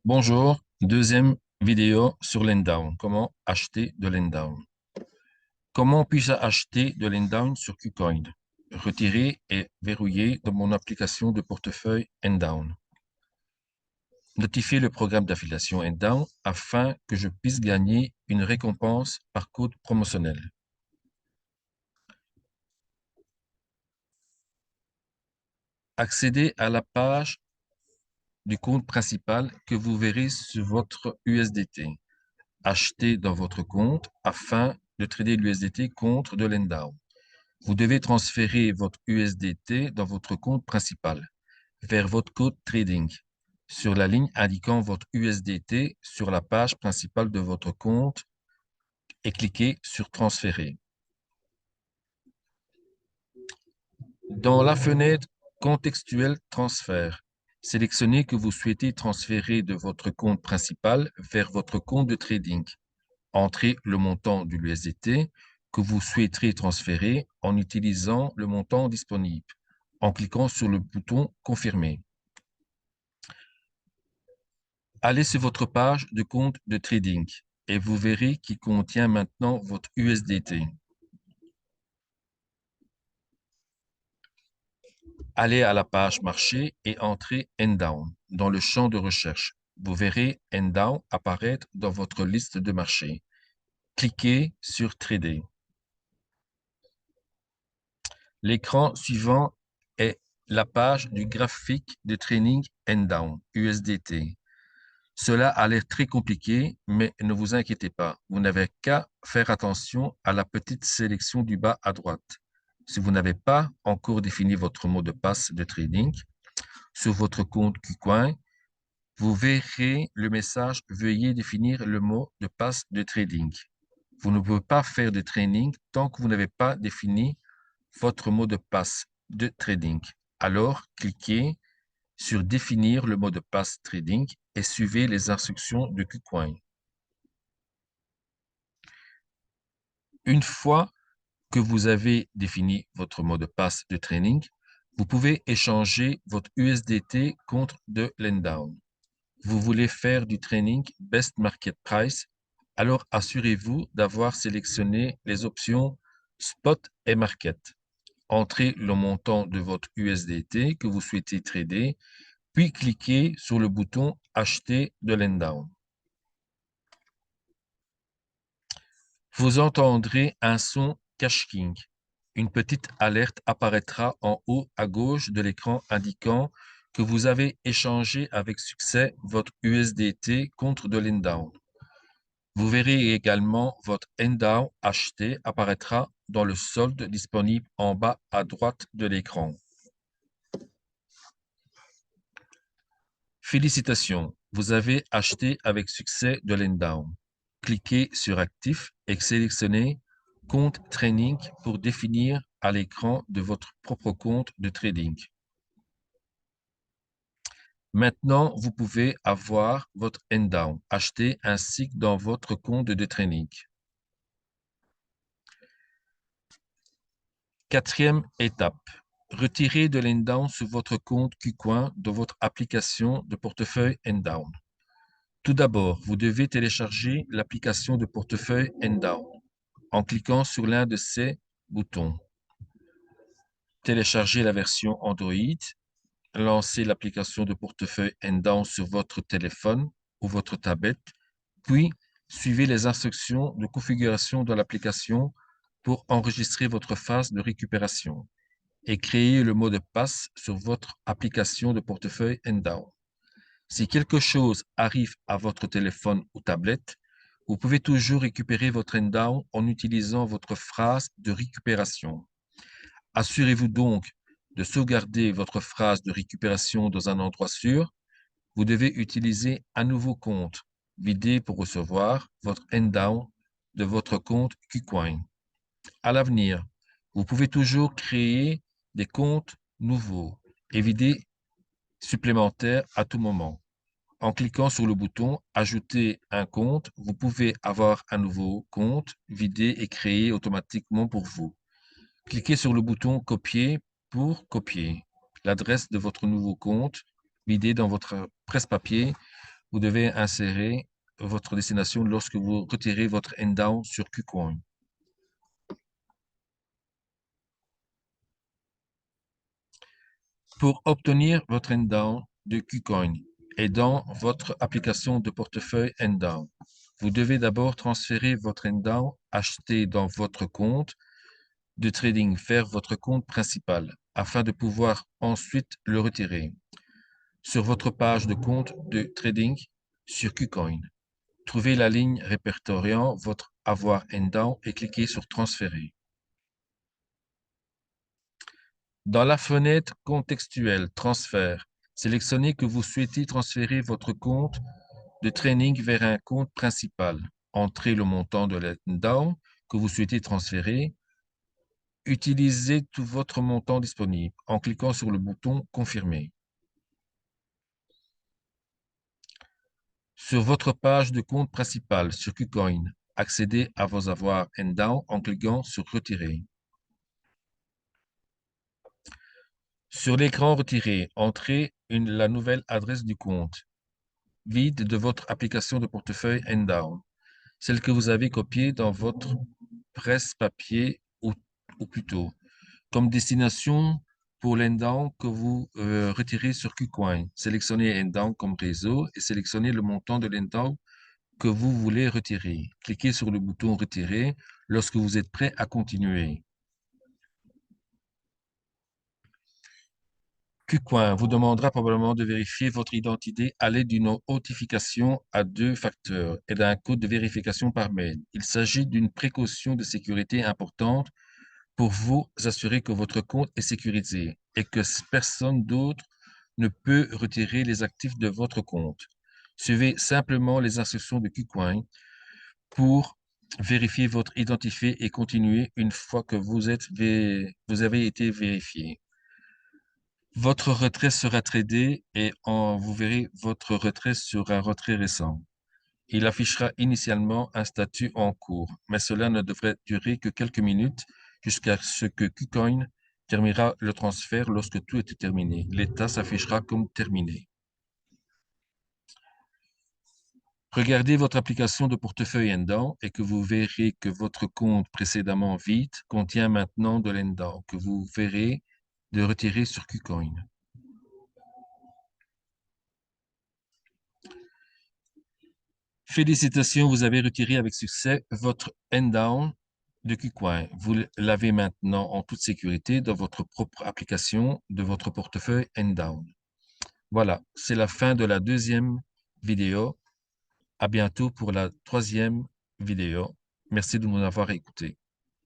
Bonjour, deuxième vidéo sur l'Endown. Comment acheter de l'Endown? Comment puis-je acheter de l'Endown sur KuCoin? Retirer et verrouiller de mon application de portefeuille Endown. Notifier le programme d'affiliation Endown afin que je puisse gagner une récompense par code promotionnel. Accéder à la page du compte principal que vous verrez sur votre USDT. Acheter dans votre compte afin de trader l'USDT contre de l'Endown. Vous devez transférer votre USDT dans votre compte principal vers votre code trading sur la ligne indiquant votre USDT sur la page principale de votre compte et cliquez sur transférer. Dans la fenêtre contextuelle transfert, sélectionnez que vous souhaitez transférer de votre compte principal vers votre compte de trading. Entrez le montant de l'USDT que vous souhaiterez transférer en utilisant le montant disponible, en cliquant sur le bouton « Confirmer ». Allez sur votre page de compte de trading et vous verrez qu'il contient maintenant votre USDT. Allez à la page marché et entrez Endown dans le champ de recherche. Vous verrez Endown apparaître dans votre liste de marché. Cliquez sur Trader. L'écran suivant est la page du graphique de trading Endown USDT. Cela a l'air très compliqué, mais ne vous inquiétez pas, vous n'avez qu'à faire attention à la petite sélection du bas à droite. Si vous n'avez pas encore défini votre mot de passe de trading sur votre compte KuCoin, vous verrez le message « Veuillez définir le mot de passe de trading ». Vous ne pouvez pas faire de trading tant que vous n'avez pas défini votre mot de passe de trading. Alors, cliquez sur Définir le mot de passe trading et suivez les instructions de KuCoin. Une fois que vous avez défini votre mot de passe de trading, vous pouvez échanger votre USDT contre de l'Endown. Vous voulez faire du trading Best Market Price, alors assurez-vous d'avoir sélectionné les options Spot et Market. Entrez le montant de votre USDT que vous souhaitez trader, puis cliquez sur le bouton Acheter de l'Endown. Vous entendrez un son caching. Une petite alerte apparaîtra en haut à gauche de l'écran indiquant que vous avez échangé avec succès votre USDT contre de l'Endown. Vous verrez également votre Endown acheté apparaîtra dans le solde disponible en bas à droite de l'écran. Félicitations, vous avez acheté avec succès de l'Endown. Cliquez sur Actif et sélectionnez Compte Trading pour définir à l'écran de votre propre compte de trading. Maintenant, vous pouvez avoir votre Endown acheté ainsi que dans votre compte de trading. Quatrième étape, retirez de l'Endown sur votre compte KuCoin de votre application de portefeuille Endown. Tout d'abord, vous devez télécharger l'application de portefeuille Endown en cliquant sur l'un de ces boutons. Télécharger la version Android, lancer l'application de portefeuille Endown sur votre téléphone ou votre tablette, puis suivez les instructions de configuration de l'application pour enregistrer votre phase de récupération et créer le mot de passe sur votre application de portefeuille Endown. Si quelque chose arrive à votre téléphone ou tablette, vous pouvez toujours récupérer votre Endown en utilisant votre phrase de récupération. Assurez-vous donc de sauvegarder votre phrase de récupération dans un endroit sûr. Vous devez utiliser un nouveau compte vidé pour recevoir votre Endown de votre compte KuCoin. À l'avenir, vous pouvez toujours créer des comptes nouveaux et vider supplémentaires à tout moment. En cliquant sur le bouton « Ajouter un compte », vous pouvez avoir un nouveau compte vidé et créé automatiquement pour vous. Cliquez sur le bouton « Copier » pour copier l'adresse de votre nouveau compte vidé dans votre presse-papier vous devez insérer votre destination lorsque vous retirez votre N-Down sur KuCoin. Pour obtenir votre N-Down de KuCoin et dans votre application de portefeuille N-Down, vous devez d'abord transférer votre N-Down acheté dans votre compte de trading vers votre compte principal afin de pouvoir ensuite le retirer. Sur votre page de compte de trading sur KuCoin, trouvez la ligne répertoriant votre avoir N-Down et cliquez sur Transférer. Dans la fenêtre contextuelle Transfert, sélectionnez que vous souhaitez transférer votre compte de trading vers un compte principal. Entrez le montant de l'N-Down que vous souhaitez transférer. Utilisez tout votre montant disponible en cliquant sur le bouton Confirmer. Sur votre page de compte principal sur KuCoin, accédez à vos avoirs N-Down en cliquant sur Retirer. Sur l'écran retiré, entrez la nouvelle adresse du compte vide de votre application de portefeuille N-Down, celle que vous avez copiée dans votre presse-papier ou plutôt, comme destination pour l'N-Down que vous retirez sur KuCoin. Sélectionnez N-Down comme réseau et sélectionnez le montant de l'N-Down que vous voulez retirer. Cliquez sur le bouton Retirer lorsque vous êtes prêt à continuer. KuCoin vous demandera probablement de vérifier votre identité à l'aide d'une authentification à 2 facteurs et d'un code de vérification par mail. Il s'agit d'une précaution de sécurité importante pour vous assurer que votre compte est sécurisé et que personne d'autre ne peut retirer les actifs de votre compte. Suivez simplement les instructions de KuCoin pour vérifier votre identité et continuer une fois que vous avez été vérifié. Votre retrait sera tradé et vous verrez votre retrait sur un retrait récent. Il affichera initialement un statut en cours, mais cela ne devrait durer que quelques minutes jusqu'à ce que KuCoin terminera le transfert. Lorsque tout est terminé, l'état s'affichera comme terminé. Regardez votre application de portefeuille N-Down et que vous verrez que votre compte précédemment vide contient maintenant de l'N-Down que vous verrez de retirer sur KuCoin. Félicitations, vous avez retiré avec succès votre N-Down de KuCoin. Vous l'avez maintenant en toute sécurité dans votre propre application de votre portefeuille N-Down. Voilà, c'est la fin de la deuxième vidéo. À bientôt pour la troisième vidéo. Merci de nous avoir écoutés.